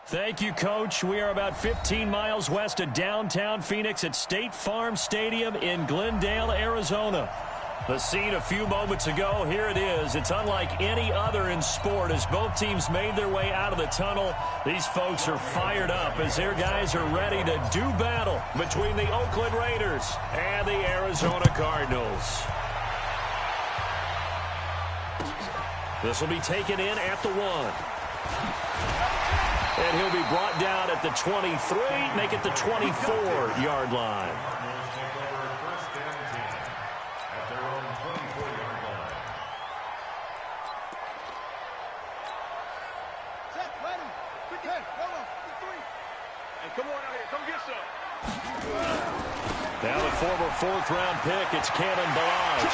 Thank you, Coach. We are about 15 miles west of downtown Phoenix at State Farm Stadium in Glendale, Arizona. The scene a few moments ago, here it is. It's unlike any other in sport as both teams made their way out of the tunnel. These folks are fired up as their guys are ready to do battle between the Oakland Raiders and the Arizona Cardinals. This will be taken in at the 1. And he'll be brought down at the 23, make it the 24-yard line. Now the former fourth-round pick, it's Cannon Balaj.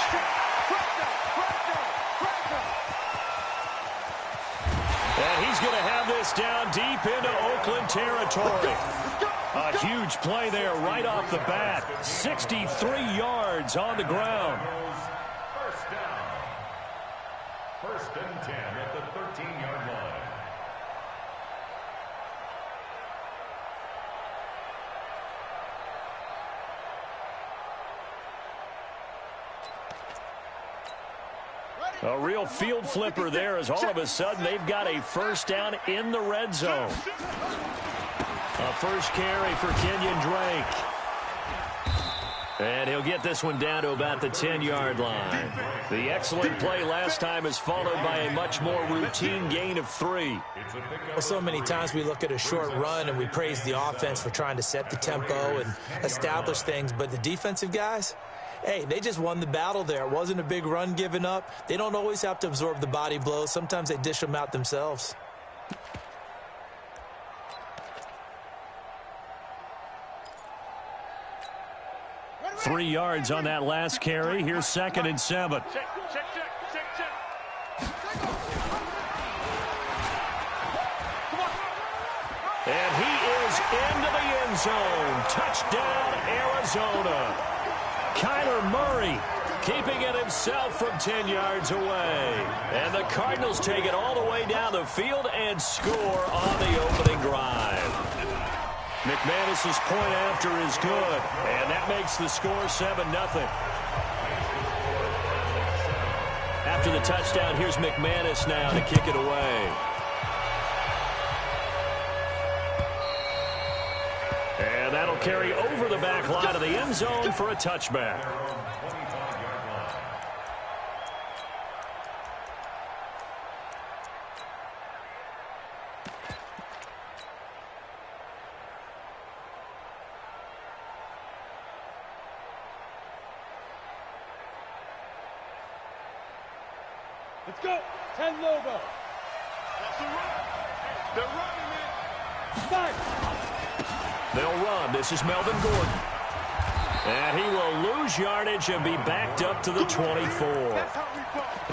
And he's going to have this down deep into Oakland territory. A huge play there right off the bat. 63 yards on the ground. First down. First and 10 at the 13-yard line. A real field flipper there as all of a sudden they've got a first down in the red zone. A first carry for Kenyon Drake. And he'll get this one down to about the 10-yard line. The excellent play last time is followed by a much more routine gain of 3. Well, so many times we look at a short run and we praise the offense for trying to set the tempo and establish things, but the defensive guys, hey, they just won the battle there. It wasn't a big run given up. They don't always have to absorb the body blows. Sometimes they dish them out themselves. – 3 yards on that last carry. Here's 2nd and 7. And he is into the end zone. Touchdown, Arizona. Kyler Murray keeping it himself from 10 yards away. And the Cardinals take it all the way down the field and score on the opening drive. McManus's point after is good, and that makes the score 7-0. After the touchdown, here's McManus now to kick it away. And that'll carry over the back line of the end zone for a touchback. Let's go. 10 logo. That's the run. They're running it. Start. They'll run. This is Melvin Gordon. And he will lose yardage and be backed up to the 24.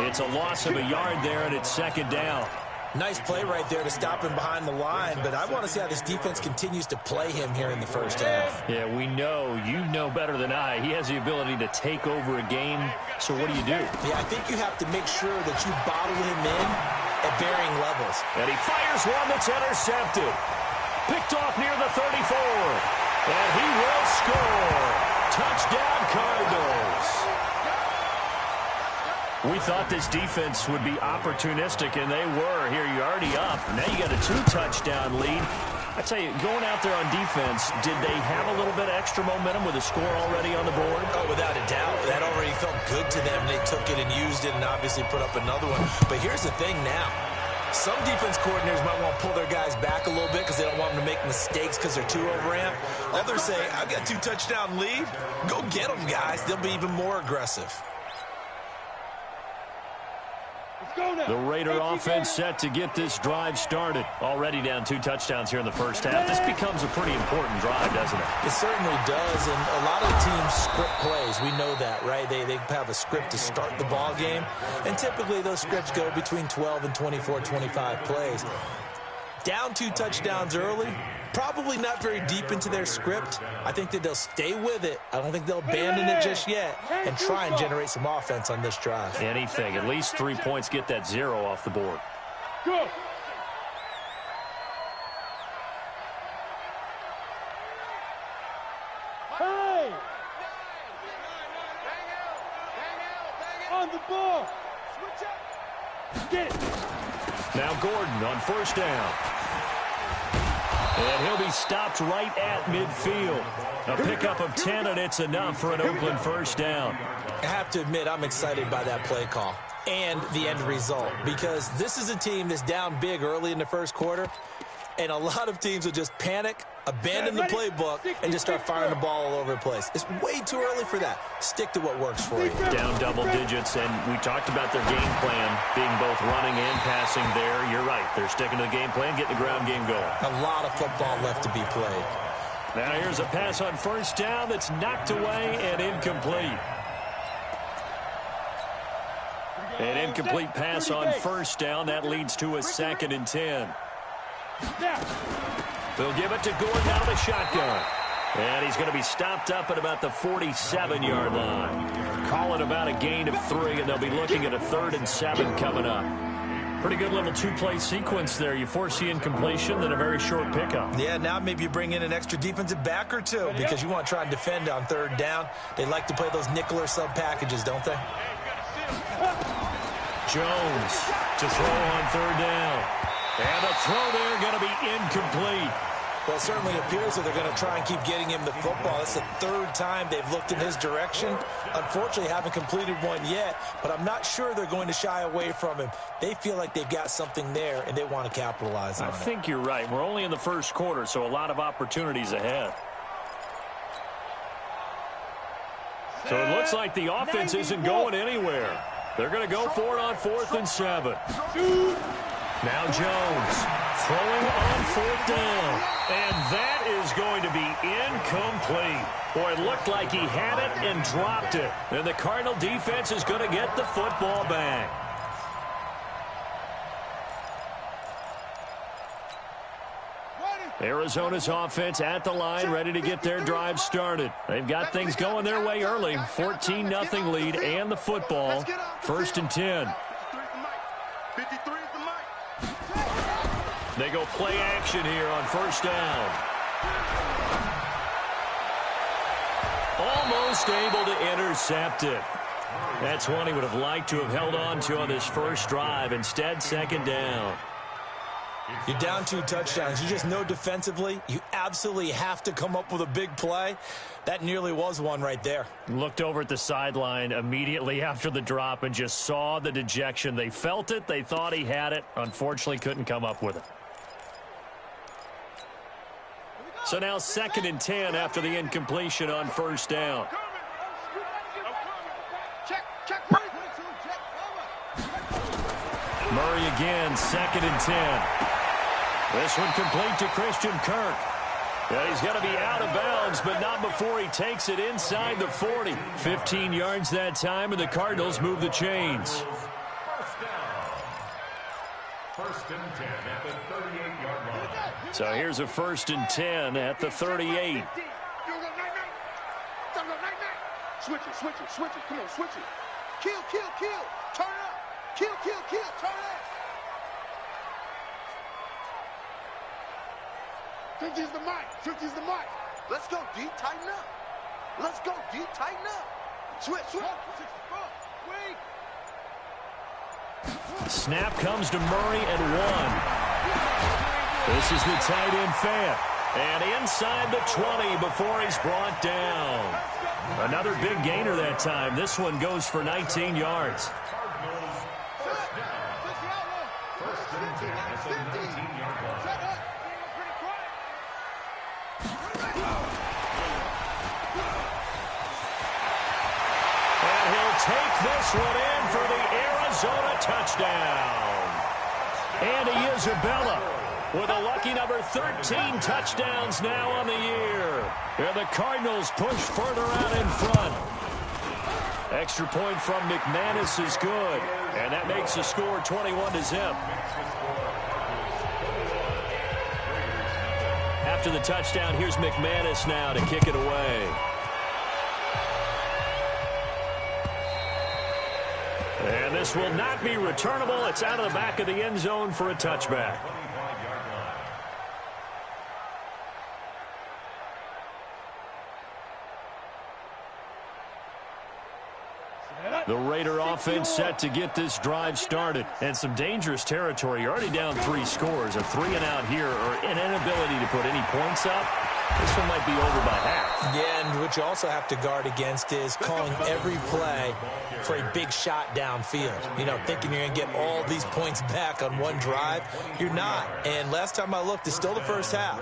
It's a loss of a yard there, and it's 2nd down. Nice play right there to stop him behind the line, but I want to see how this defense continues to play him here in the first half. Yeah, we know. You know better than I. He has the ability to take over a game, so what do you do? Yeah, I think you have to make sure that you bottle him in at varying levels. And he fires one that's intercepted. Picked off near the 34. And he will score. Touchdown, Cardinals. We thought this defense would be opportunistic, and they were. Here, you're already up. Now you got a 2-touchdown lead. I tell you, going out there on defense, did they have a little bit of extra momentum with a score already on the board? Oh, without a doubt. That already felt good to them. They took it and used it and obviously put up another one. But here's the thing now. Some defense coordinators might want to pull their guys back a little bit because they don't want them to make mistakes because they're too overamped. Others say, I've got a 2-touchdown lead. Go get them, guys. They'll be even more aggressive. go now. The Raider offense set to get this drive started. Already down 2 touchdowns here in the first half. This becomes a pretty important drive, doesn't it? It certainly does, and a lot of the teams script plays. We know that, right? They have a script to start the ball game, and typically those scripts go between 12 and 24, 25 plays. Down 2 touchdowns early, probably not very deep into their script. I think that they'll stay with it. I don't think they'll abandon it just yet and try and generate some offense on this drive. Anything. At least 3 points, get that 0 off the board. Go. Hey! On the ball. Switch up. Get it. Now Gordon on first down. And he'll be stopped right at midfield. A pickup of 10, and it's enough for an Oakland first down. I have to admit, I'm excited by that play call and the end result, because this is a team that's down big early in the first quarter, and a lot of teams will just panic, abandon the playbook, and just start firing the ball all over the place. It's way too early for that. Stick to what works for you. Down double digits, and we talked about their game plan being both running and passing there. You're right. They're sticking to the game plan, getting the ground game going. A lot of football left to be played. Now here's a pass on first down that's knocked away and incomplete. An incomplete pass on first down. That leads to a 2nd and 10. They'll give it to Gordon out of the shotgun. And he's going to be stopped up at about the 47-yard line. Calling about a gain of 3, and they'll be looking at a 3rd and 7 coming up. Pretty good little 2-play sequence there. You force the incompletion, then a very short pickup. Yeah, now maybe you bring in an extra defensive back or 2 because you want to try and defend on 3rd down. They like to play those nickel or sub packages, don't they? Jones to throw on 3rd down. And the throw there going to be incomplete. Well, it certainly appears that they're going to try and keep getting him the football. It's the 3rd time they've looked in his direction. Unfortunately, haven't completed one yet, but I'm not sure they're going to shy away from him. They feel like they've got something there, and they want to capitalize on it. I think you're right. We're only in the first quarter, so a lot of opportunities ahead. So it looks like the offense isn't going anywhere. They're going to go for it on 4th and 7. Now Jones throwing on 4th down. And that is going to be incomplete. Boy, it looked like he had it and dropped it. And the Cardinal defense is going to get the football back. Arizona's offense at the line, ready to get their drive started. They've got things going their way early. 14-0 lead and the football. 1st and 10. They go play action here on first down. Almost able to intercept it. That's one he would have liked to have held on to on this first drive. Instead, 2nd down. You're down 2 touchdowns. You just know defensively you absolutely have to come up with a big play. That nearly was one right there. Looked over at the sideline immediately after the drop and just saw the dejection. They felt it. They thought he had it. Unfortunately, couldn't come up with it. So now 2nd and 10 after the incompletion on first down. Murray again, 2nd and 10. This one complete to Christian Kirk. Yeah, he's got to be out of bounds, but not before he takes it inside the 40. 15 yards that time, and the Cardinals move the chains. First down. 1st and 10 at the 38-yard line. So here's a 1st and 10 at the 38. Switch it. Come on, switch it. Kill. Turn up. Kill. Turn up. 50's the mic. Let's go, D. Tighten up. Switch. Snap comes to Murray at 1. This is the tight end Fant. And inside the 20 before he's brought down. Another big gainer that time. This one goes for 19 yards. Cardinals, first down. 1st and 10 at the 19-yard line. And he'll take this one in for the Arizona touchdown. Andy Isabella with a lucky number 13 touchdowns now on the year. And the Cardinals push further out in front. Extra point from McManus is good. And that makes the score 21-0. After the touchdown, here's McManus now to kick it away. And this will not be returnable. It's out of the back of the end zone for a touchback. The Raider offense set to get this drive started. And some dangerous territory. You're already down 3 scores. A 3 and out here, or an inability to put any points up. This one might be over by half. Yeah, and what you also have to guard against is calling every play for a big shot downfield. You know, thinking you're going to get all these points back on one drive. You're not. And last time I looked, it's still the first half.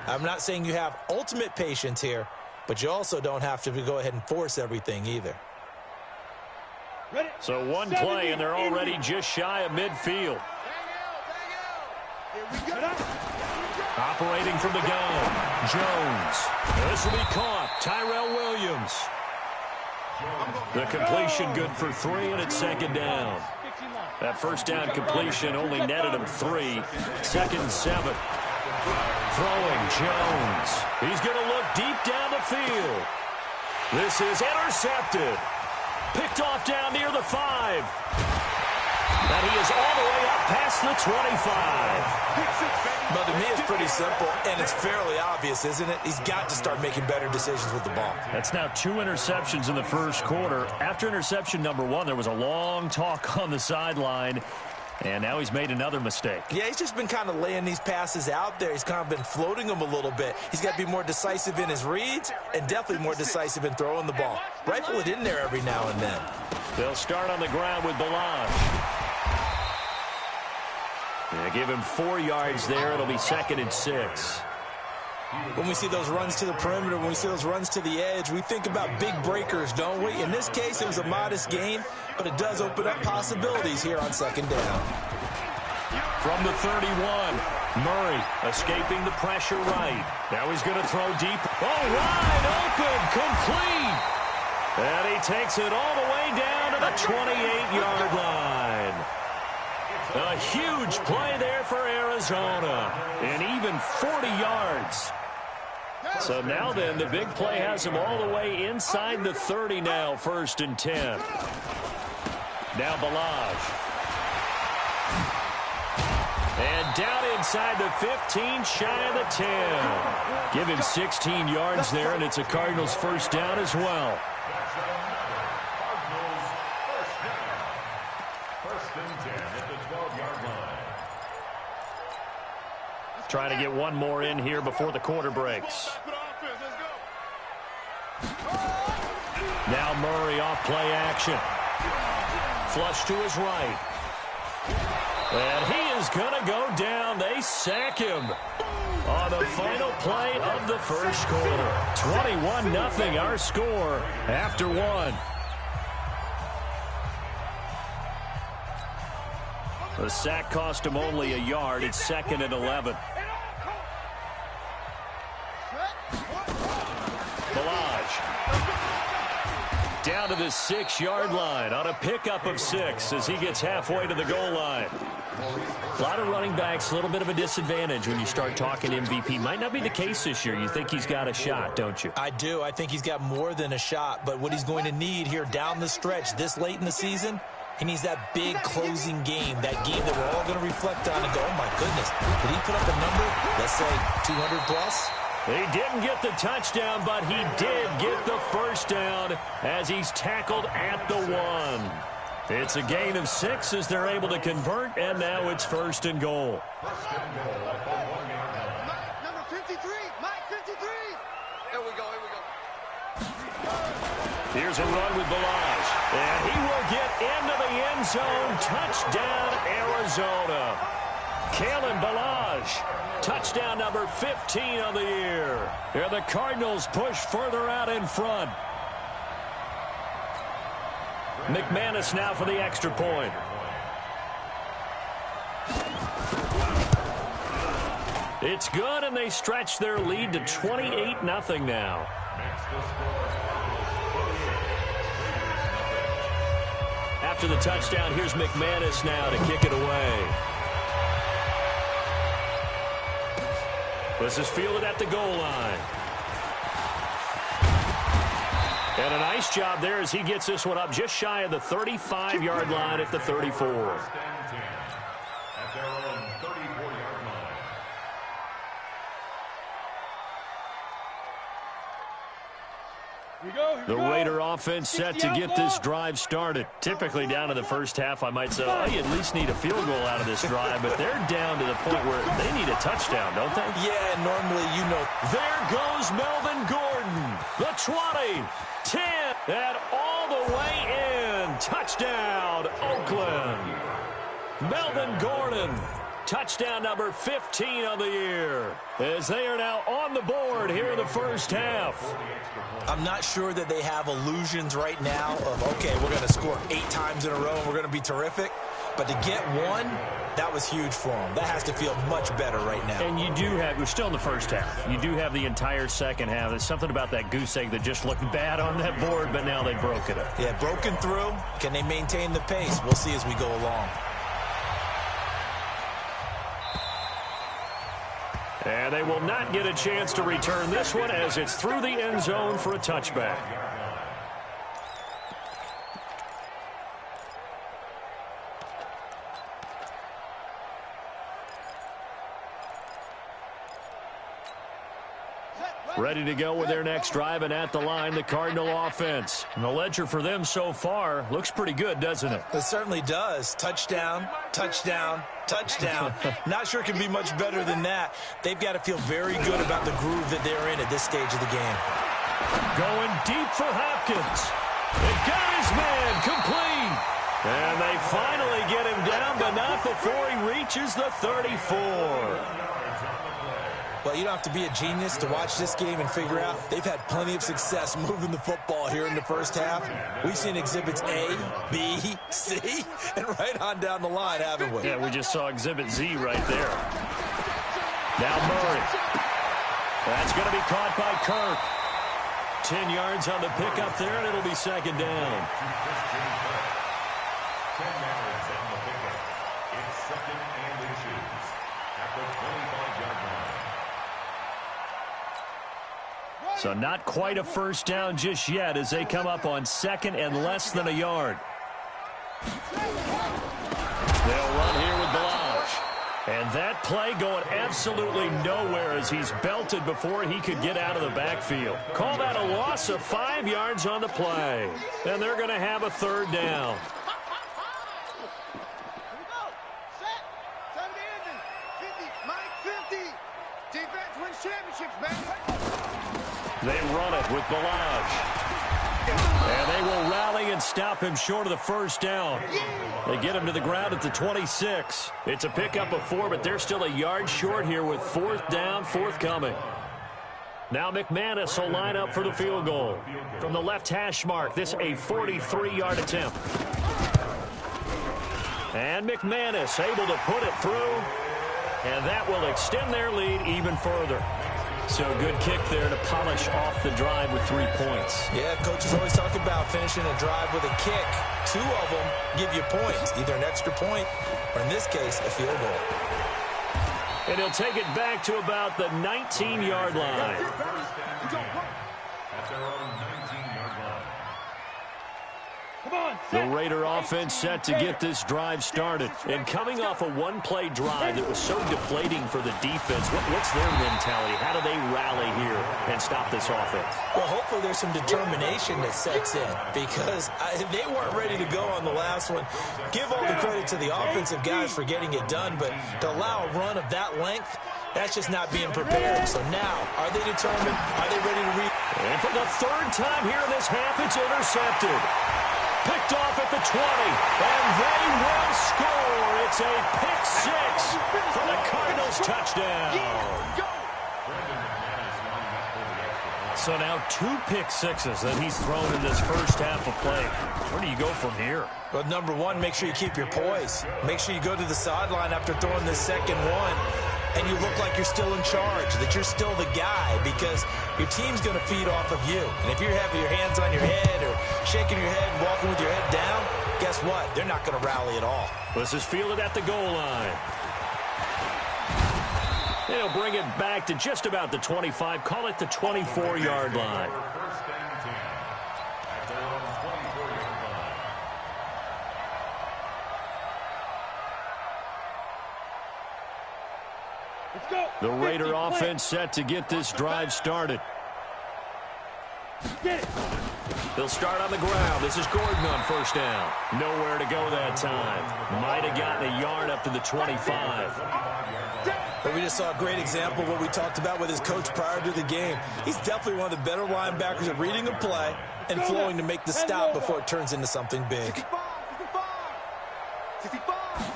I'm not saying you have ultimate patience here, but you also don't have to go ahead and force everything either. So one play, and they're already just shy of midfield. Operating from the gun, Jones. This will be caught. Tyrell Williams. The completion good for 3, and it's second down. That first down completion only netted him 3. Second and 7. Throwing, Jones. He's going to look deep down the field. This is intercepted. Picked off down near the 5. And he is all the way up past the 25. But to me, it's pretty simple, and it's fairly obvious, isn't it? He's got to start making better decisions with the ball. That's now 2 interceptions in the first quarter. After interception number 1, there was a long talk on the sideline, and now he's made another mistake. Yeah, he's just been kind of laying these passes out there. He's kind of been floating them a little bit. He's got to be more decisive in his reads and definitely more decisive in throwing the ball. Rifle it in there every now and then. They'll start on the ground with Balazs. They give him 4 yards there. It'll be second and 6. When we see those runs to the perimeter, when we see those runs to the edge, we think about big breakers, don't we? In this case, it was a modest gain, but it does open up possibilities here on second down. From the 31, Murray escaping the pressure right. Now he's going to throw deep. Oh, wide open, complete. And he takes it all the way down to the 28-yard line. A huge play there for Arizona, and even 40 yards. So now then, the big play has him all the way inside the 30 now, first and 10. Now Balazs. And down inside the 15, shy of the 10. Give him 16 yards there, and it's a Cardinals first down as well. Trying to get one more in here before the quarter breaks. Now Murray off play action. Flush to his right. And he is going to go down. They sack him on the final play of the first quarter. 21-0 our score after 1. The sack cost him only a yard. It's second and 11. Down to the 6-yard line on a pickup of 6 as he gets halfway to the goal line. A lot of running backs, a little bit of a disadvantage when you start talking MVP. Might not be the case this year. You think he's got a shot, don't you? I do. I think he's got more than a shot. But what he's going to need here down the stretch this late in the season, he needs that big closing game, that game that we're all going to reflect on and go, oh, my goodness, did he put up a number, let's say, 200 plus? He didn't get the touchdown, but he did get the first down as he's tackled at the 1. It's a gain of 6 as they're able to convert, and now it's first and goal. Number 53, Mike 53. Here we go. Here's a run with Balazs, and he will get into the end zone. Touchdown, Arizona. Kalen Balazs, touchdown number 15 of the year. And the Cardinals push further out in front. McManus now for the extra point. It's good, and they stretch their lead to 28-0 now. After the touchdown, here's McManus now to kick it away. This is fielded at the goal line. And a nice job there as he gets this one up just shy of the 35-yard line at the 34. The Raider offense set to get this drive started. Typically down to the first half, I might say, oh, you at least need a field goal out of this drive, but they're down to the point where they need a touchdown, don't they? Yeah, normally, you know. There goes Melvin Gordon. The 20, 10, and all the way in. Touchdown, Oakland. Melvin Gordon. Touchdown number 15 of the year, as they are now on the board here in the first half. I'm not sure that they have illusions right now of, okay, we're going to score 8 times in a row and we're going to be terrific. But to get one, that was huge for them. That has to feel much better right now. And you do have, we're still in the first half. You do have the entire second half. There's something about that goose egg that just looked bad on that board, but now they broke it up. Yeah, broken through. Can they maintain the pace? We'll see as we go along. And they will not get a chance to return this one as it's through the end zone for a touchback. Ready to go with their next drive, and at the line, the Cardinal offense. And the ledger for them so far looks pretty good, doesn't it? It certainly does. Touchdown, touchdown, touchdown. Not sure it can be much better than that. They've got to feel very good about the groove that they're in at this stage of the game. Going deep for Hopkins. They got his man complete. And they finally get him down, but not before he reaches the 34. Well, you don't have to be a genius to watch this game and figure out they've had plenty of success moving the football here in the first half. We've seen exhibits A, B, C, and right on down the line, haven't we? Yeah, we just saw exhibit Z right there. Now Murray. That's going to be caught by Kirk. 10 yards on the pickup there, and it'll be second down. 10 yards on the pickup. It's second and inches at the 25-yard line. So not quite a first down just yet as they come up on second and less than a yard. They'll run here with Balaj. And that play going absolutely nowhere as he's belted before he could get out of the backfield. Call that a loss of 5 yards on the play. And they're going to have a third down. They run it with Balaj. And they will rally and stop him short of the first down. They get him to the ground at the 26. It's a pickup of 4, but they're still a yard short here with fourth down forthcoming. Now McManus will line up for the field goal. From the left hash mark, this a 43-yard attempt. And McManus able to put it through. And that will extend their lead even further. So a good kick there to polish off the drive with 3 points. Yeah, coaches always talk about finishing a drive with a kick. 2 of them give you points, either an extra point or, in this case, a field goal. And he'll take it back to about the 19-yard line. At their own 19-yard line. The Raider offense set to get this drive started. And coming off a one-play drive that was so deflating for the defense, what's their mentality? How do they rally here and stop this offense? Well, hopefully there's some determination that sets in because they weren't ready to go on the last one. Give all the credit to the offensive guys for getting it done, but to allow a run of that length, that's just not being prepared. So now, are they determined? Are they ready to read? And for the third time here in this half, it's intercepted. Picked off at the 20, and they will score. It's a pick-6 for the Cardinals touchdown. So now 2 pick sixes that he's thrown in this first half of play. Where do you go from here? Well, number one, make sure you keep your poise. Make sure you go to the sideline after throwing this second one, and you look like you're still in charge, that you're still the guy, because your team's going to feed off of you. And if you're having your hands on your head or shaking your head, walking with your head down, guess what? They're not going to rally at all. This is fielded at the goal line. They'll bring it back to just about the 25. Call it the 24-yard line. The Raider offense set to get this drive started. They'll start on the ground. This is Gordon on first down. Nowhere to go that time. Might have gotten a yard up to the 25. But we just saw a great example of what we talked about with his coach prior to the game. He's definitely one of the better linebackers at reading a play and flowing to make the stop before it turns into something big.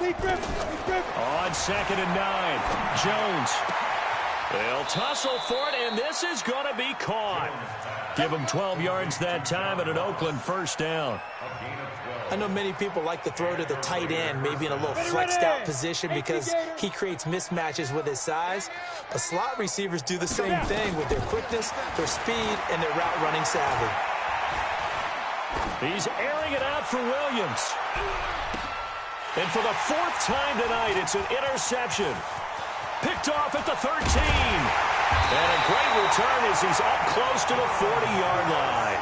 On 2nd and 9, Jones. They'll tussle for it, and this is going to be caught. Give him 12 yards that time and an Oakland first down. I know many people like to throw to the tight end, maybe in a little flexed out position because he creates mismatches with his size. But slot receivers do the same thing with their quickness, their speed, and their route running savvy. He's airing it out for Williams. And for the 4th time tonight, it's an interception. Picked off at the 13. And a great return as he's up close to the 40-yard line.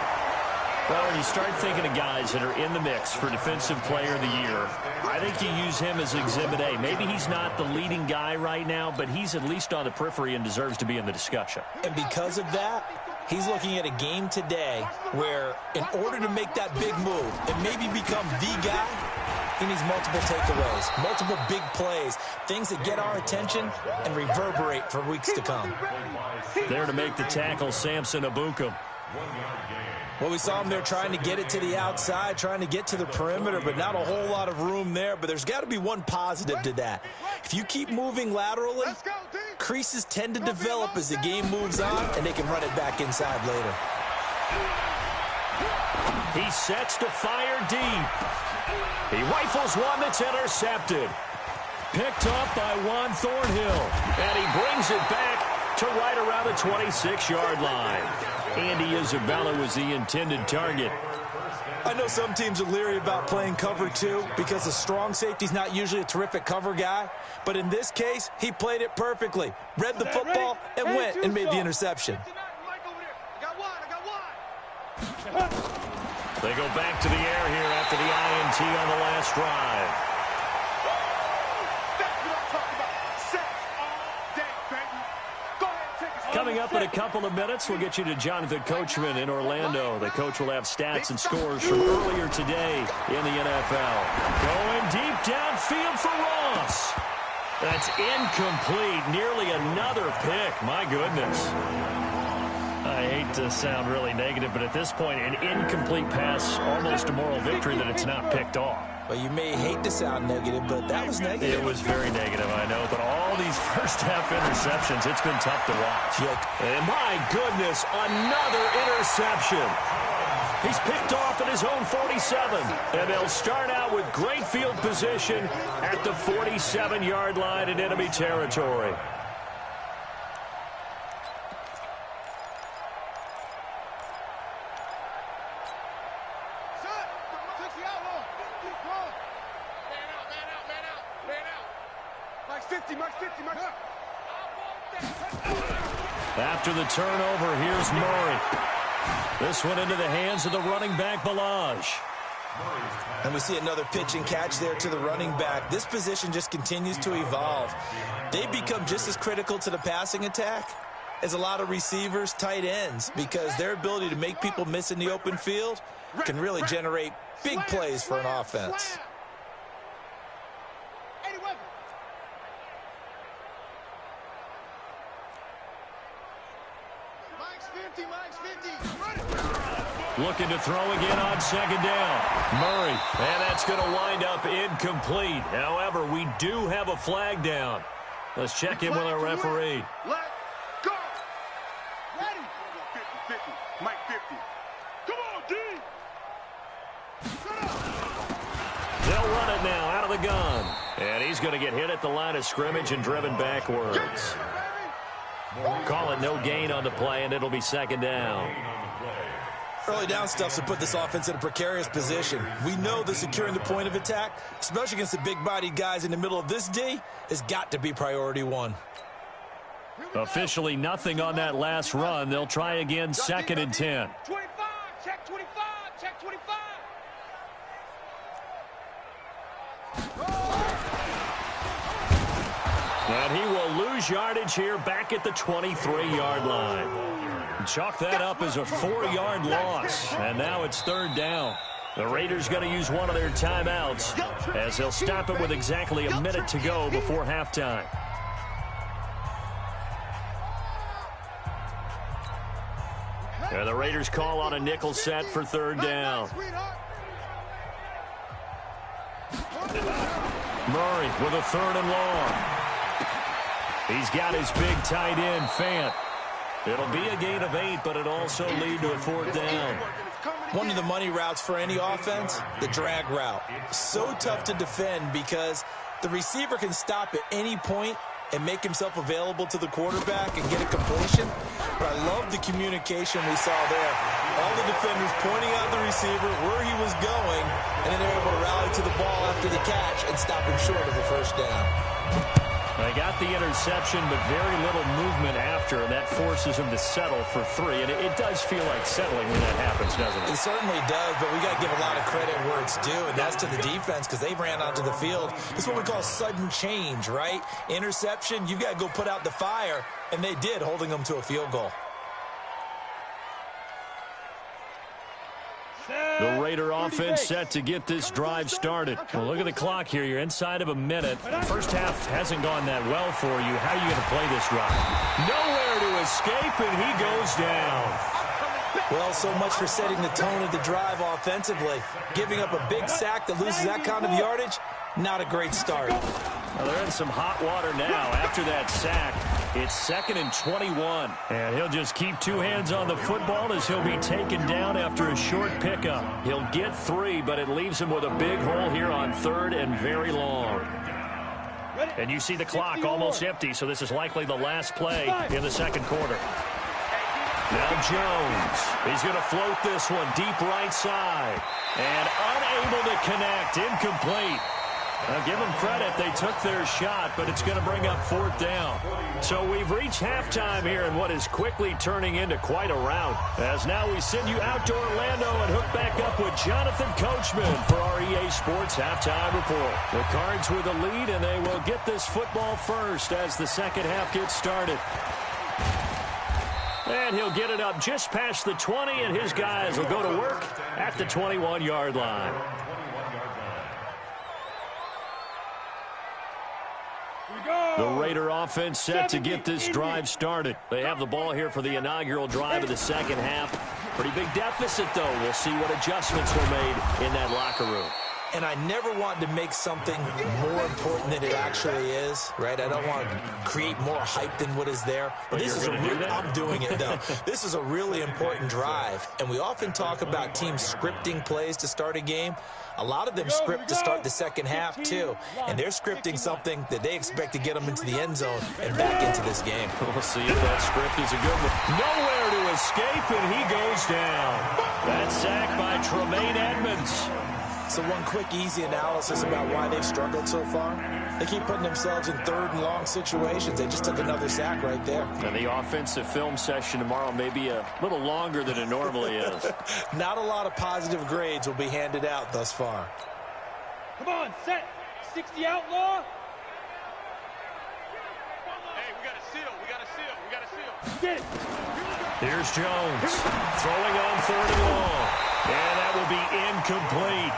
Well, when you start thinking of guys that are in the mix for Defensive Player of the Year, I think you use him as Exhibit A. Maybe he's not the leading guy right now, but he's at least on the periphery and deserves to be in the discussion. And because of that, he's looking at a game today where in order to make that big move and maybe become the guy, he needs multiple takeaways, multiple big plays, things that get our attention and reverberate for weeks to come. There to make the tackle, Samson Abukum. Well, we saw him there trying to get it to the outside, trying to get to the perimeter, but not a whole lot of room there. But there's got to be one positive to that. If you keep moving laterally, creases tend to develop as the game moves on, and they can run it back inside later. He sets to fire deep. He rifles one that's intercepted. Picked up by Juan Thornhill. And he brings it back to right around the 26-yard line. Andy Isabella was the intended target. I know some teams are leery about playing cover 2 because the strong safety's not usually a terrific cover guy. But in this case, he played it perfectly. Read the football and went and made the interception. They go back to the air here after the INT on the last drive. Coming up in a couple of minutes, we'll get you to Jonathan Coachman in Orlando. The coach will have stats and scores from earlier today in the NFL. Going deep downfield for Ross. That's incomplete. Nearly another pick. My goodness. I hate to sound really negative, but at this point, an incomplete pass, almost a moral victory that it's not picked off. Well, you may hate to sound negative, but that was negative. It was very negative, I know. But all these first-half interceptions, it's been tough to watch. And my goodness, another interception. He's picked off at his own 47. And they'll start out with great field position at the 47-yard line in enemy territory. After the turnover, here's Murray. This one into the hands of the running back, Balaj. And we see another pitch and catch there to the running back. This position just continues to evolve. They become just as critical to the passing attack as a lot of receivers, tight ends, because their ability to make people miss in the open field can really generate big plays for an offense. Looking to throw again on second down. Murray, and that's going to wind up incomplete. However, we do have a flag down. Let's check in with our referee. Let's go. Ready. the gun. And he's going to get hit at the line of scrimmage and driven backwards. Call it no gain on the play, and it'll be second down. Early down stuff to put this offense in a precarious position. We know that securing the point of attack, especially against the big-bodied guys in the middle of this D, has got to be priority one. Officially nothing on that last run. They'll try again, second and 10. 25, check 25, check 25. And he will lose yardage here back at the 23-yard line. Chalk that up as a 4-yard loss, and now it's third down. The Raiders going to use one of their timeouts as they'll stop it with exactly a minute to go before halftime. And the Raiders call on a nickel set for third down. Murray with a third and long. He's got his big tight end, Fant. It'll be a gain of 8, but it also lead to a fourth down. One of the money routes for any offense, the drag route. So tough to defend because the receiver can stop at any point and make himself available to the quarterback and get a completion. But I love the communication we saw there. All the defenders pointing out the receiver, where he was going, and then they're able to rally to the ball after the catch and stop him short of a first down. They got the interception, but very little movement after, and that forces him to settle for 3. And it does feel like settling when that happens, doesn't it? It certainly does, but we got to give a lot of credit where it's due, and that's to the defense because they ran onto the field. This is what we call sudden change, right? Interception, you've got to go put out the fire, and they did, holding them to a field goal. The Raider offense set to get this drive started. Well, look at the clock here. You're inside of a minute. First half hasn't gone that well for you. How are you going to play this drive? Nowhere to escape, and he goes down. Well, so much for setting the tone of the drive offensively. Giving up a big sack that loses that kind of yardage, not a great start. Well, they're in some hot water now after that sack. It's 2nd and 21. And he'll just keep 2 hands on the football as he'll be taken down after a short pickup. He'll get 3, but it leaves him with a big hole here on 3rd and very long. And you see the clock almost empty, so this is likely the last play in the second quarter. Now Jones. He's going to float this one deep right side. And unable to connect. Incomplete. Now, give them credit. They took their shot, but it's going to bring up 4th down. So we've reached halftime here in what is quickly turning into quite a rout. As now we send you out to Orlando and hook back up with Jonathan Coachman for our EA Sports Halftime Report. The Cards with the lead, and they will get this football first as the second half gets started. And he'll get it up just past the 20, and his guys will go to work at the 21-yard line. The Raider offense set to get this drive started. They have the ball here for the inaugural drive of the second half. Pretty big deficit, though. We'll see what adjustments were made in that locker room. And I never want to make something more important than it actually is, right? I don't want to create more hype than what is there. But this is I'm doing it, though. This is a really important drive. And we often talk about teams scripting plays to start a game. A lot of them script to start the second half, too. And they're scripting something that they expect to get them into the end zone and back into this game. We'll see if that script is a good one. Nowhere to escape, and he goes down. That sack by Tremaine Edmonds. So one quick, easy analysis about why they've struggled so far. They keep putting themselves in 3rd and long situations. They just took another sack right there. And the offensive film session tomorrow may be a little longer than it normally is. Not a lot of positive grades will be handed out thus far. Come on, set. 60 outlaw. Hey, we got a seal. We got a seal. We got a seal. Get it. Here's Jones throwing on 3rd and long. And that will be incomplete.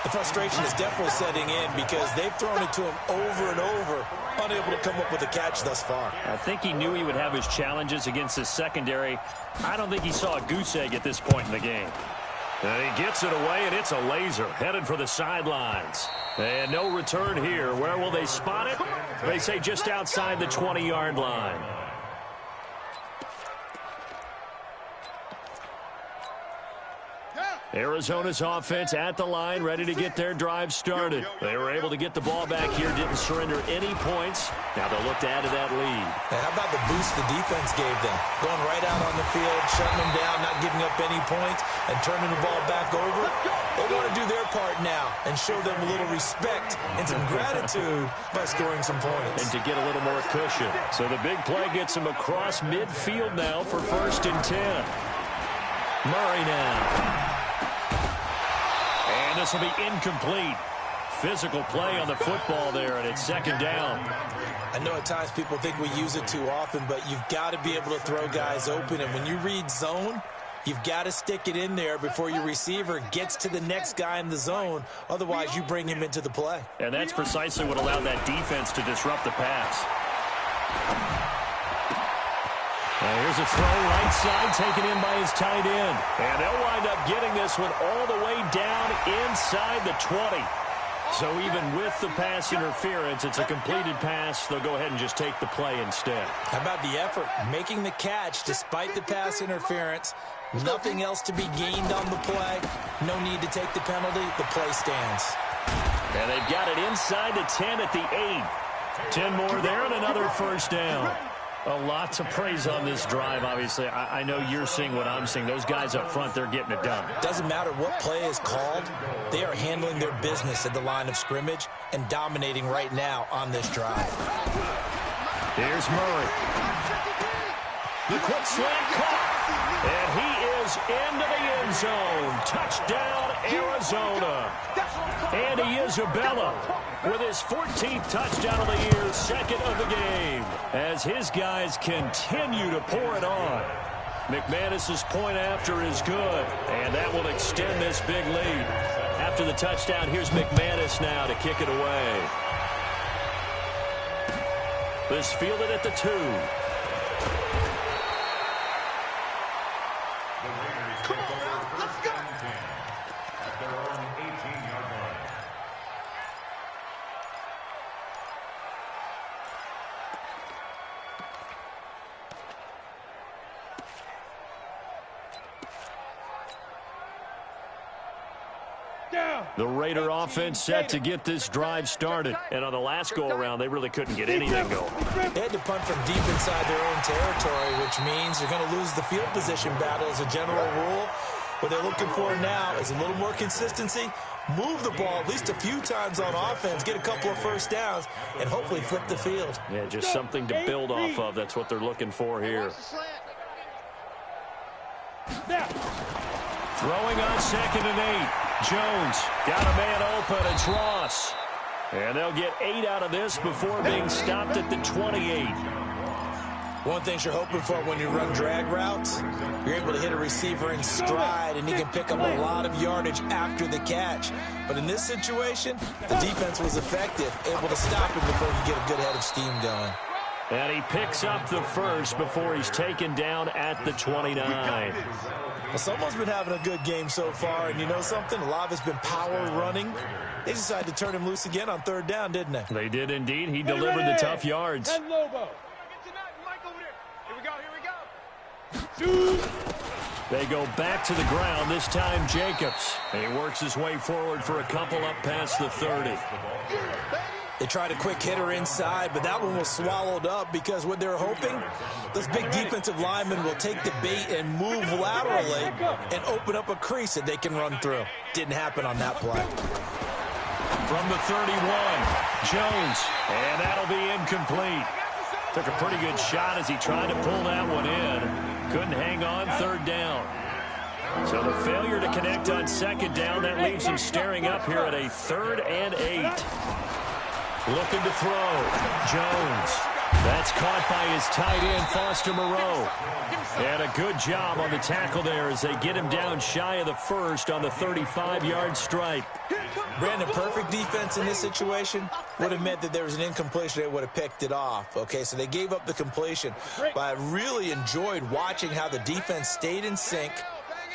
The frustration is definitely setting in because they've thrown it to him over and over, unable to come up with a catch thus far. I think he knew he would have his challenges against his secondary. I don't think he saw a goose egg at this point in the game. And he gets it away, and it's a laser headed for the sidelines. And no return here. Where will they spot it? They say just outside the 20-yard line. Arizona's offense at the line, ready to get their drive started. They were able to get the ball back here, didn't surrender any points. Now they'll look to add to that lead. Now, how about the boost the defense gave them? Going right out on the field, shutting them down, not giving up any points, and turning the ball back over. They want to do their part now and show them a little respect and some gratitude by scoring some points. And to get a little more cushion. So the big play gets them across midfield now for 1st and 10. Murray now. And this will be incomplete. Physical play on the football there, and it's 2nd down. I know at times people think we use it too often, but you've got to be able to throw guys open. And when you read zone, you've got to stick it in there before your receiver gets to the next guy in the zone. Otherwise, you bring him into the play. And that's precisely what allowed that defense to disrupt the pass. Now here's a throw right side taken in by his tight end. And they'll wind up getting this one all the way down inside the 20. So even with the pass interference, it's a completed pass. They'll go ahead and just take the play instead. How about the effort? Making the catch despite the pass interference. Nothing else to be gained on the play. No need to take the penalty. The play stands. And they've got it inside the 10 at the 8. 10 more there and another 1st down. A lot to praise on this drive, obviously. I know you're seeing what I'm seeing. Those guys up front, they're getting it done. Doesn't matter what play is called. They are handling their business at the line of scrimmage and dominating right now on this drive. Here's Murray. The quick slant caught. And he is into the end zone. Touchdown, Arizona. Andy Isabella with his 14th touchdown of the year, 2nd of the game, as his guys continue to pour it on. McManus's point after is good, and that will extend this big lead. After the touchdown, here's McManus now to kick it away. This fielded at the 2. Come on, now, let's go. At their own 18-yard line. The Raider offense set to get this drive started. And on the last go-around, they really couldn't get anything going. They had to punt from deep inside their own territory, which means they're going to lose the field position battle as a general rule. What they're looking for now is a little more consistency, move the ball at least a few times on offense, get a couple of 1st downs, and hopefully flip the field. Yeah, just something to build off of. That's what they're looking for here. Throwing on 2nd and 8. Jones got a man open. It's Ross. And they'll get 8 out of this before being stopped at the 28. One thing you're hoping for when you run drag routes, you're able to hit a receiver in stride, and he can pick up a lot of yardage after the catch. But in this situation, the defense was effective, able to stop him before he get a good head of steam going. And he picks up the 1st before he's taken down at the 29. Well, someone's been having a good game so far, and you know something? A lot of it's been power running. They decided to turn him loose again on 3rd down, didn't they? They did indeed. He delivered the tough yards. And Lobo. Here we go. They go back to the ground, this time Jacobs. And he works his way forward for a couple up past the 30. They tried a quick hitter inside, but that one was swallowed up because what they're hoping, those big defensive linemen will take the bait and move laterally and open up a crease that they can run through. Didn't happen on that play. From the 31, Jones, and that'll be incomplete. Took a pretty good shot as he tried to pull that one in. Couldn't hang on, 3rd down. So the failure to connect on 2nd down, that leaves him staring up here at a 3rd and 8. Looking to throw. Jones. That's caught by his tight end, Foster Moreau. And a good job on the tackle there as they get him down shy of the 1st on the 35-yard stripe. Brandon, perfect defense in this situation would have meant that there was an incompletion. They would have picked it off. Okay, so they gave up the completion. But I really enjoyed watching how the defense stayed in sync,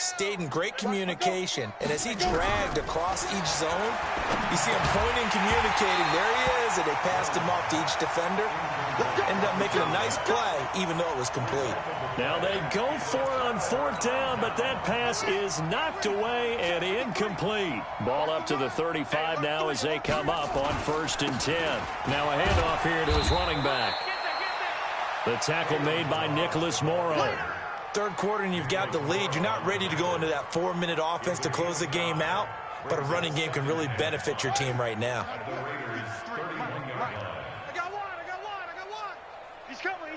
stayed in great communication, and as he dragged across each zone, you see him pointing, communicating. There he is, and they passed him off to each defender. Ended up making a nice play, even though it was complete. Now they go for it on 4th down, but that pass is knocked away and incomplete. Ball up to the 35 now as they come up on 1st and 10. Now a handoff here to his running back. The tackle made by Nicholas Morrow. Third quarter and you've got the lead. You're not ready to go into that 4-minute offense to close the game out, but a running game can really benefit your team right now. I got one. He's coming.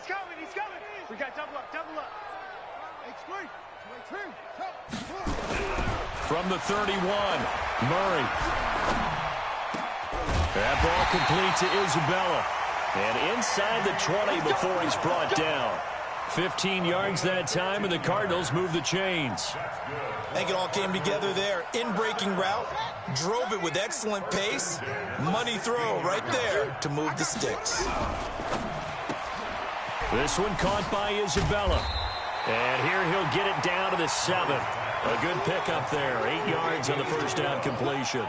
We got double up. From the 31, Murray. That ball complete to Isabella. And inside the 20 before he's brought down. 15 yards that time, and the Cardinals move the chains. I think it all came together there. In-breaking route, drove it with excellent pace. Money throw right there to move the sticks. This one caught by Isabella. And here he'll get it down to the 7. A good pickup there. 8 yards on the first down completion.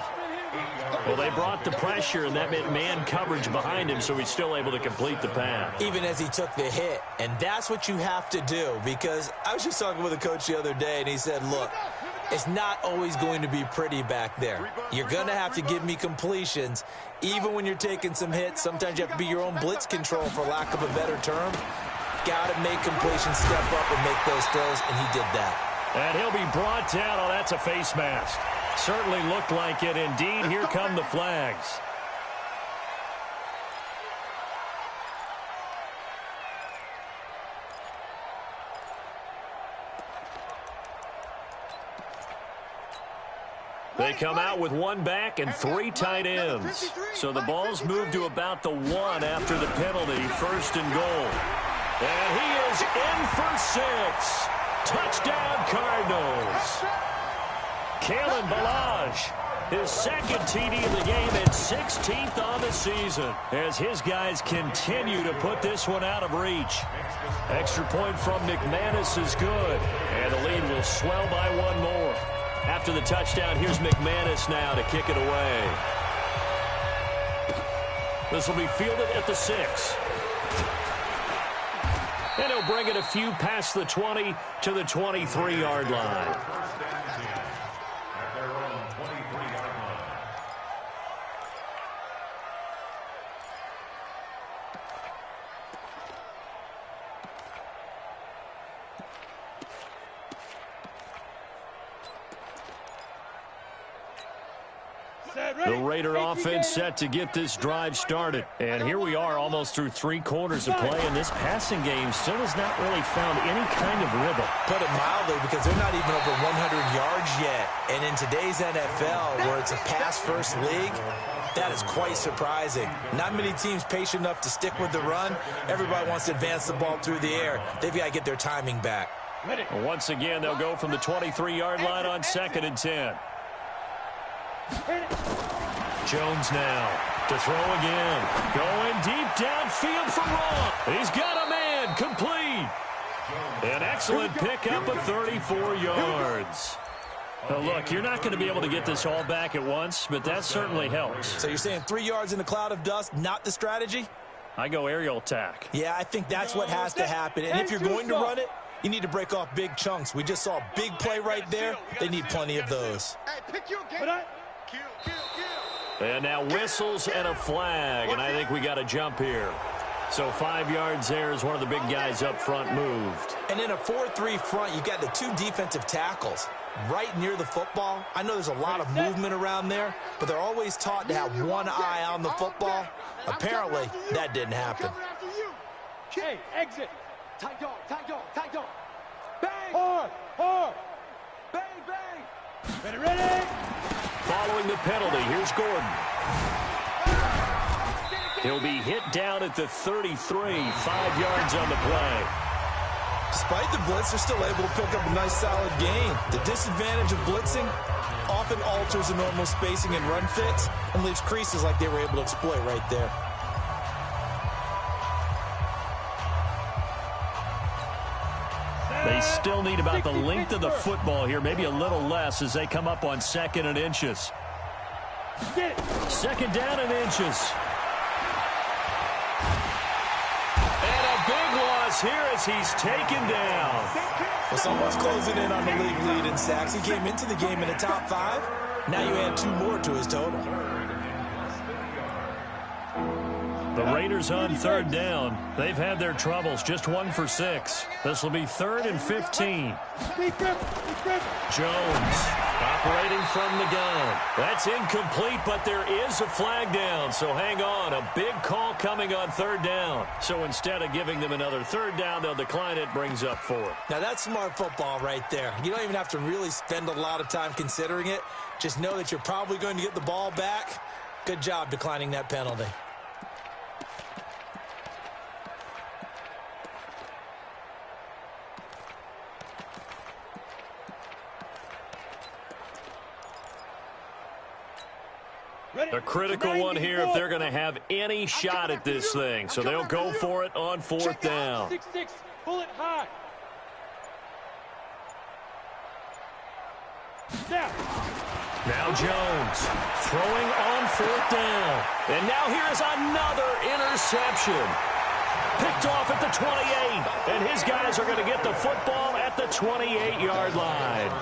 Well, they brought the pressure, and that meant man coverage behind him, so he's still able to complete the pass. Even as he took the hit. And that's what you have to do, because I was just talking with a coach the other day, and he said, look, it's not always going to be pretty back there. You're going to have to give me completions. Even when you're taking some hits, sometimes you have to be your own blitz control, for lack of a better term. Got to make completions, step up and make those throws, and he did that. And he'll be brought down. Oh, that's a face mask. Certainly looked like it. Indeed, here come the flags. They come out with one back and 3 tight ends. So the ball's moved to about the 1 after the penalty, 1st and goal. And he is in for 6. Touchdown, Cardinals. Kalen Ballage, his 2nd TD of the game and 16th on the season, as his guys continue to put this one out of reach. Extra point from McManus is good, and the lead will swell by 1 more. After the touchdown, here's McManus now to kick it away. This will be fielded at the 6. And he'll bring it a few past the 20 to the 23-yard line. The Raider offense set to get this drive started. And here we are almost through 3 quarters of play, and this passing game still has not really found any kind of rhythm. Put it mildly, because they're not even over 100 yards yet. And in today's NFL, where it's a pass-first league, that is quite surprising. Not many teams patient enough to stick with the run. Everybody wants to advance the ball through the air. They've got to get their timing back. Once again, they'll go from the 23-yard line on 2nd and 10. Jones now to throw again. Going deep downfield for Raw. He's got a man. Complete. An excellent pickup of 34 yards. Now look, you're not going to be able to get this all back at once, but that certainly helps. So you're saying 3 yards in a cloud of dust, not the strategy? I go aerial attack. Yeah, I think that's what has to happen. And if you're going to run it, you need to break off big chunks. We just saw a big play right there. They need plenty of those. Hey, pick your game. And now whistles and a flag, and I think we got a jump here. So 5 yards there as one of the big guys up front moved. And in a 4-3 front, you've got the 2 defensive tackles right near the football. I know there's a lot of movement around there, but they're always taught to have one eye on the football. Apparently, that didn't happen. Hey, exit. Tight dog, tight dog, tight dog. Bang! Hard, hard. Bang, bang. Ready, ready. Following the penalty, here's Gordon. He'll be hit down at the 33, 5 yards on the play. Despite the blitz, they're still able to pick up a nice solid gain. The disadvantage of blitzing often alters the normal spacing and run fits and leaves creases like they were able to exploit right there. They still need about the length of the football here, maybe a little less as they come up on 2nd and inches. 2nd down and inches. And a big loss here as he's taken down. Well, someone's closing in on the league lead in sacks. He came into the game in the top 5. Now you add 2 more to his total. The Raiders on 3rd down. They've had their troubles, just 1 for 6. This will be 3rd and 15. Jones operating from the gun. That's incomplete, but there is a flag down, so hang on. A big call coming on 3rd down. So instead of giving them another 3rd down, they'll decline it, brings up 4th. Now that's smart football right there. You don't even have to really spend a lot of time considering it. Just know that you're probably going to get the ball back. Good job declining that penalty. A critical one here if they're going to have any shot at this thing. So they'll go for it on 4th down. 6-6. Pull it high. Now Jones throwing on 4th down. And now here's another interception. Picked off at the 28. And his guys are going to get the football at the 28-yard line.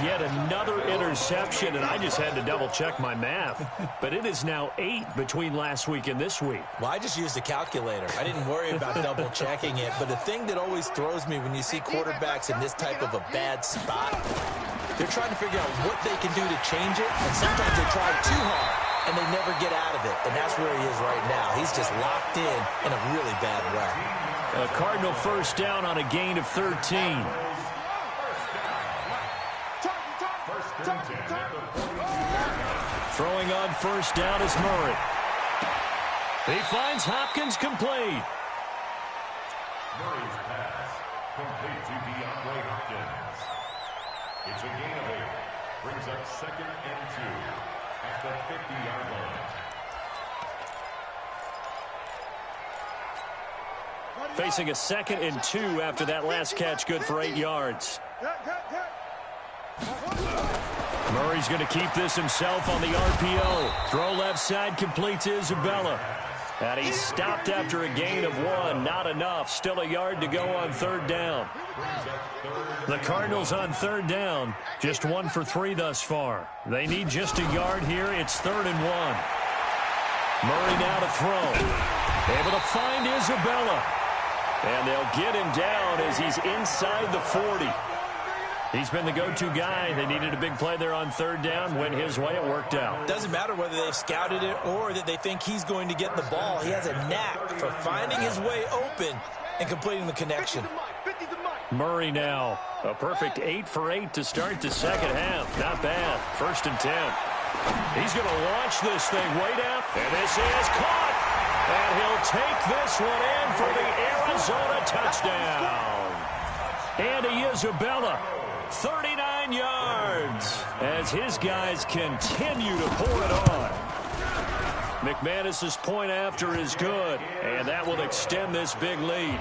Yet another interception, and I just had to double-check my math. But it is now 8 between last week and this week. Well, I just used a calculator. I didn't worry about double-checking it. But the thing that always throws me when you see quarterbacks in this type of a bad spot, they're trying to figure out what they can do to change it, and sometimes they try too hard, and they never get out of it. And that's where he is right now. He's just locked in a really bad way. A Cardinal 1st down on a gain of 13. Throwing on 1st down is Murray. He finds Hopkins complete. Murray's pass complete to DeAndre Hopkins. It's a gain of 8. Brings up 2nd and 2 at the 50-yard line. Facing a 2nd and 2 after that last catch, good for 8 yards. Murray's going to keep this himself on the RPO. Throw left side, complete to Isabella. And he's stopped after a gain of 1. Not enough. Still a yard to go on 3rd down. The Cardinals on 3rd down. Just 1 for 3 thus far. They need just a yard here. It's 3rd and 1. Murray now to throw. Able to find Isabella. And they'll get him down as he's inside the 40. He's been the go-to guy. They needed a big play there on 3rd down. Went his way. It worked out. Doesn't matter whether they've scouted it or that they think he's going to get the ball. He has a knack for finding his way open and completing the connection. Murray now. A perfect 8 for 8 to start the 2nd half. Not bad. 1st and 10. He's going to launch this thing way down. And this is caught. And he'll take this one in for the Arizona touchdown. Andy Isabella. 39 yards as his guys continue to pour it on. McManus's point after is good, and that will extend this big lead.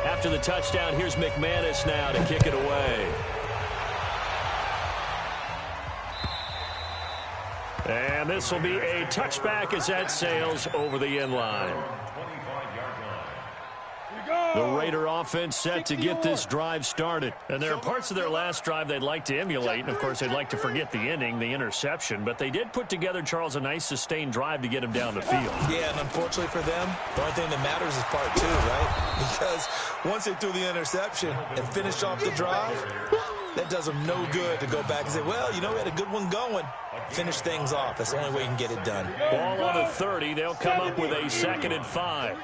After the touchdown, here's McManus now to kick it away. And this will be a touchback as that sails over the end line. The Raider offense set to get this drive started. And there are parts of their last drive they'd like to emulate. And, of course, they'd like to forget the ending, the interception. But they did put together, Charles, a nice sustained drive to get him down the field. Yeah, and unfortunately for them, the only thing that matters is part 2, right? Because once they threw the interception and finished off the drive, that does them no good to go back and say, well, you know, we had a good one going. Finish things off. That's the only way you can get it done. Ball on the 30. They'll come up with a 2nd and 5.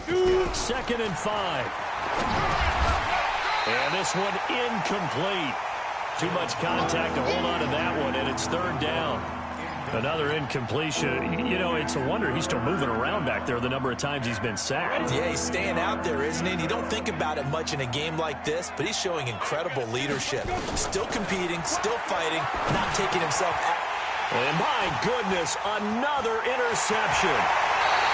2nd and 5. And this one incomplete. Too much contact to hold on to that one, and it's 3rd down. Another incompletion. You know, it's a wonder he's still moving around back there the number of times he's been sacked. Yeah, he's staying out there, isn't he? And you don't think about it much in a game like this, but he's showing incredible leadership. Still competing, still fighting, not taking himself out. And my goodness, another interception.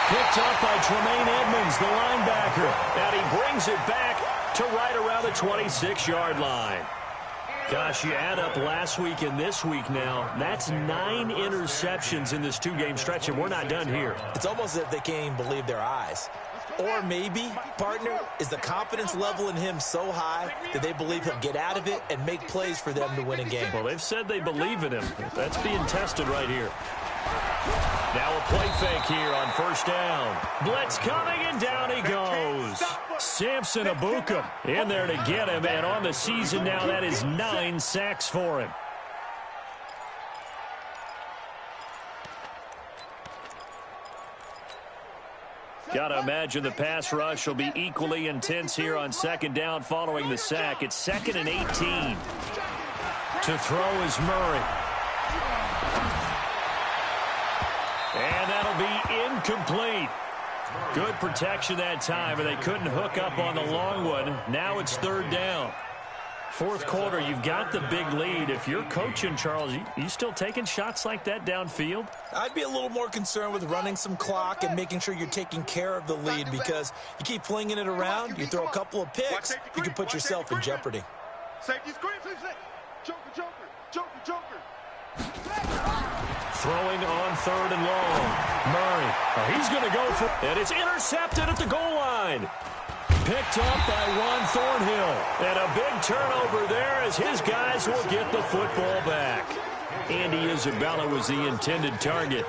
Picked up by Tremaine Edmonds, the linebacker. And he brings it back to right around the 26-yard line. Gosh, you add up last week and this week now, that's 9 interceptions in this 2-game stretch, and we're not done here. It's almost as if they can't even believe their eyes. Or maybe, partner, is the confidence level in him so high that they believe he'll get out of it and make plays for them to win a game. Well, they've said they believe in him. That's being tested right here. Now a play fake here on first down. Blitz coming, and down he goes. Samson Abuka in there to get him, and on the season now, that is 9 sacks for him. Got to imagine the pass rush will be equally intense here on second down following the sack. It's 2nd and 18. To throw is Murray. And that'll be incomplete. Good protection that time, and they couldn't hook up on the long one. Now it's 3rd down. 4th quarter, you've got the big lead. If you're coaching, Charles, you still taking shots like that downfield? I'd be a little more concerned with running some clock and making sure you're taking care of the lead, because you keep flinging it around, you throw a couple of picks, you can put yourself in jeopardy. Safety screen, Joker. Throwing on 3rd and long. Murray, he's going to go for it. And it's intercepted at the goal line. Picked up by Juan Thornhill. And a big turnover there as his guys will get the football back. Andy Isabella was the intended target.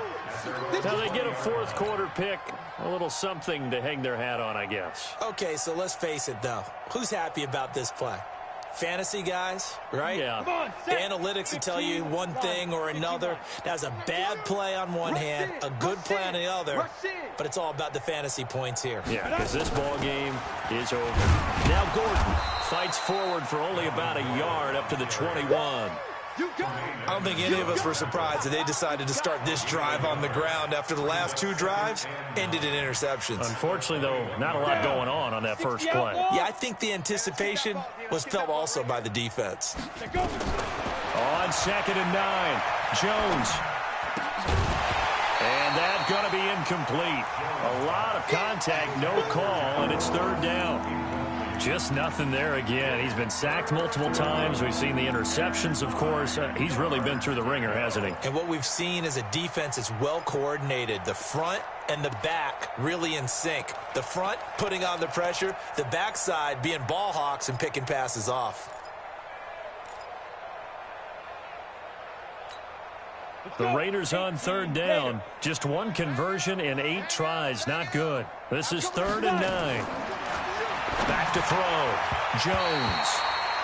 Now they get a 4th quarter pick. A little something to hang their hat on, I guess. Okay, so let's face it, though. Who's happy about this play? Fantasy guys, right? Yeah. Analytics will tell you one thing or another. That's a bad play on one hand, a good play on the other, but it's all about the fantasy points here. Yeah, because this ball game is over. Now Gordon fights forward for only about a yard up to the 21. I don't think any of us were surprised that they decided to start this drive on the ground after the last 2 drives ended in interceptions. Unfortunately, though, not a lot going on that first play. Yeah, I think the anticipation was felt also by the defense. On 2nd and 9, Jones. And that's going to be incomplete. A lot of contact, no call, and it's 3rd down. Just nothing there again. He's been sacked multiple times. We've seen the interceptions, of course. He's really been through the ringer, hasn't he? And what we've seen is a defense that's well coordinated. The front and the back really in sync. The front putting on the pressure, the backside being ball hawks and picking passes off. The Raiders on 3rd down. Just 1 conversion in 8 tries. Not good. This is 3rd and 9. Back to throw. Jones.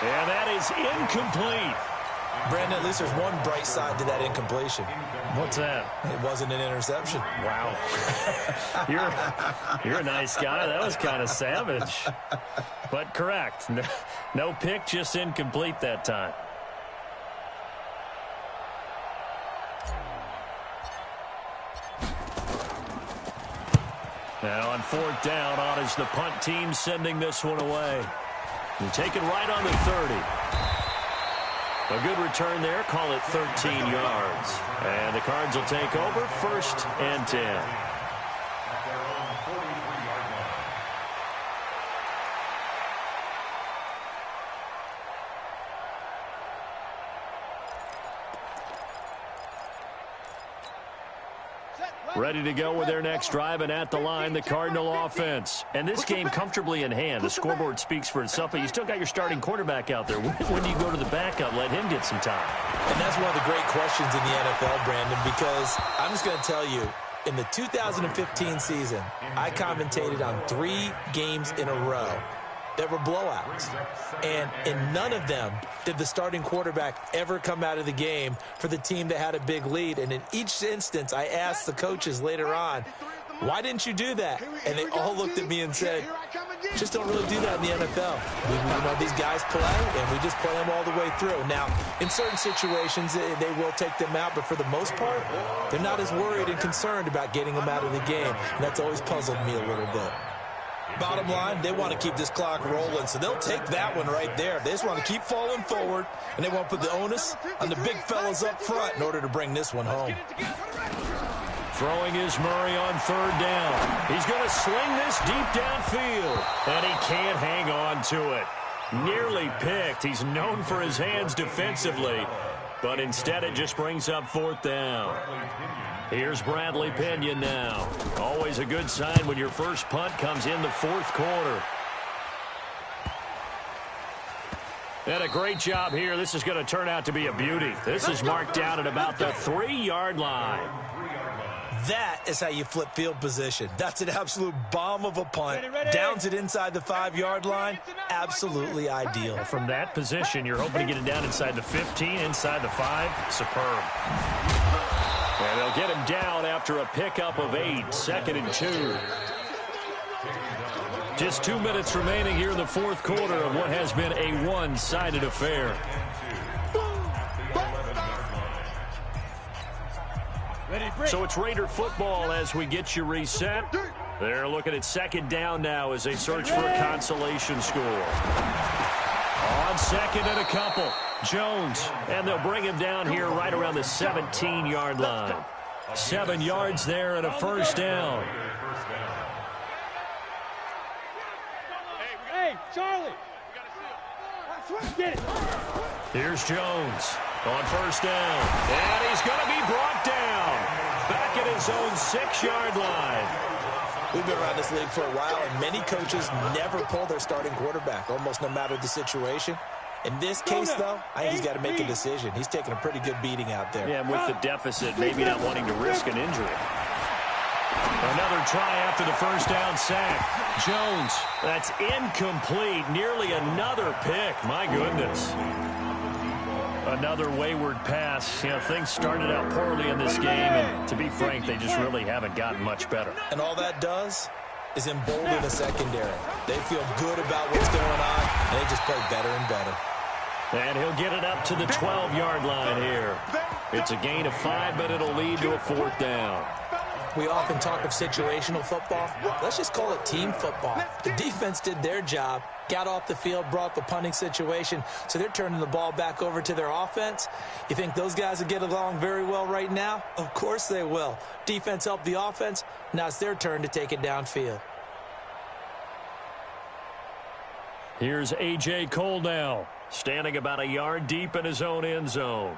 And that is incomplete. Brandon, at least there's one bright side to that incompletion. What's that? It wasn't an interception. Wow. You're a nice guy. That was kind of savage. But correct. No pick, just incomplete that time. Now on 4th down, on is the punt team sending this one away. You take it right on the 30. A good return there. Call it 13 yards. And the Cards will take over 1st and 10. Ready to go with their next drive, and at the line, the Cardinal offense. And this game comfortably in hand. The scoreboard speaks for itself, but you still got your starting quarterback out there. When do you go to the backup, let him get some time? And that's one of the great questions in the NFL, Brandon, because I'm just going to tell you, in the 2015 season, I commentated on 3 games in a row that were blowouts. And in none of them did the starting quarterback ever come out of the game for the team that had a big lead. And in each instance, I asked the coaches later on, why didn't you do that? And they all looked at me and said, just don't really do that in the NFL. You know, these guys play, and we just play them all the way through. Now, in certain situations, they will take them out, but for the most part, they're not as worried and concerned about getting them out of the game. And that's always puzzled me a little bit. Bottom line, they want to keep this clock rolling, so they'll take that one right there. They just want to keep falling forward, and they want to put the onus on the big fellas up front in order to bring this one home. Throwing is Murray on third down. He's going to sling this deep downfield, and he can't hang on to it. Nearly picked. He's known for his hands defensively, but instead it just brings up fourth down. Here's Bradley Pena now. Always a good sign when your first punt comes in the fourth quarter. And a great job here. This is going to turn out to be a beauty. This is marked down at about the 3-yard line. That is how you flip field position. That's an absolute bomb of a punt. Downs it inside the 5-yard line. Absolutely ideal. From that position, you're hoping to get it down inside the 15, inside the 5. Superb. And they'll get him down after a pickup of 8, 2nd and 2. Just 2 minutes remaining here in the fourth quarter of what has been a one-sided affair. So it's Raider football as we get you reset. They're looking at 2nd down now as they search for a consolation score. On 2nd and a couple. Jones, and they'll bring him down here right around the 17-yard line. 7 yards there and a first down. Hey, Charlie. Get it. Here's Jones on first down. And he's going to be brought down. Back at his own 6-yard line. We've been around this league for a while, and many coaches never pull their starting quarterback, almost no matter the situation. In this case, though, I think he's got to make a decision. He's taking a pretty good beating out there. Yeah, and with the deficit, maybe not wanting to risk an injury. Another try after the first down sack. Jones, that's incomplete. Nearly another pick. My goodness. Another wayward pass. You know, things started out poorly in this game, and to be frank, they just really haven't gotten much better. And all that does is embolden the secondary. They feel good about what's going on, and they just play better and better. And he'll get it up to the 12-yard line here. It's a gain of 5, but it'll lead to a fourth down. We often talk of situational football. Let's just call it team football. The defense did their job, got off the field, brought the punting situation, so they're turning the ball back over to their offense. You think those guys will get along very well right now? Of course they will. Defense helped the offense. Now it's their turn to take it downfield. Here's A.J. Cole now, standing about a yard deep in his own end zone.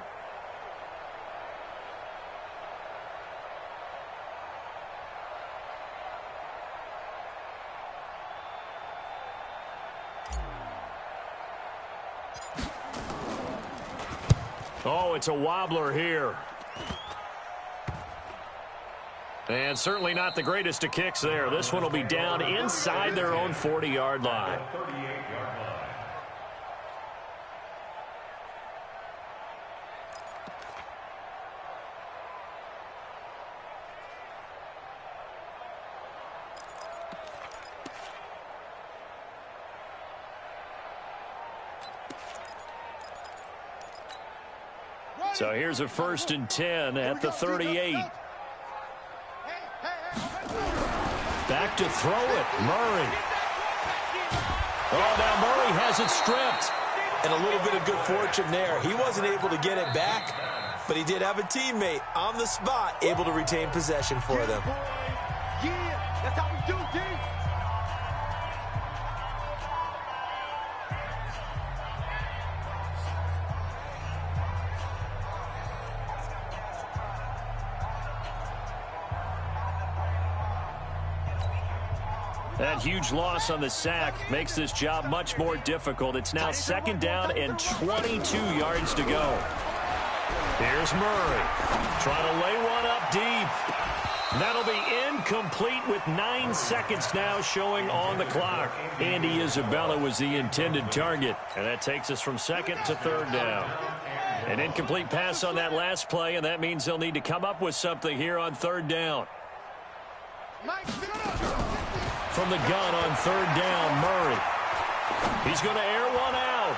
Oh, it's a wobbler here. And certainly not the greatest of kicks there. This one will be down inside their own 40-yard line. So here's a 1st and 10 at the 38. Back to throw it, Murray. Oh, now Murray has it stripped. And a little bit of good fortune there. He wasn't able to get it back, but he did have a teammate on the spot able to retain possession for them. Yeah, that's how we do, D. That huge loss on the sack makes this job much more difficult. It's now 2nd down and 22 yards to go. Here's Murray. Trying to lay one up deep. That'll be incomplete with 9 seconds now showing on the clock. Andy Isabella was the intended target. And that takes us from 2nd to 3rd down. An incomplete pass on that last play, and that means they'll need to come up with something here on 3rd down. From the gun on 3rd down, Murray. He's going to air one out.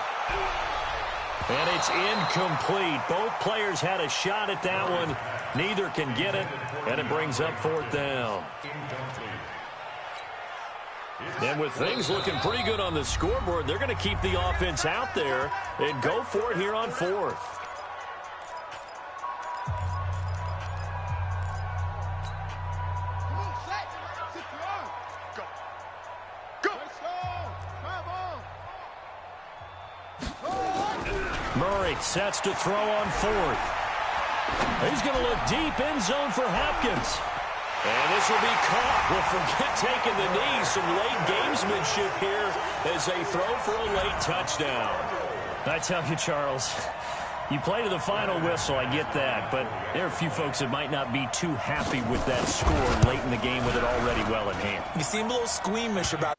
And it's incomplete. Both players had a shot at that one. Neither can get it, and it brings up 4th down. And with things looking pretty good on the scoreboard, they're going to keep the offense out there and go for it here on fourth. Murray sets to throw on fourth. He's going to look deep end zone for Hopkins. And this will be caught. Well, forget taking the knee. Some late gamesmanship here as they throw for a late touchdown. I tell you, Charles, you play to the final whistle, I get that. But there are a few folks that might not be too happy with that score late in the game with it already well in hand. You seem a little squeamish about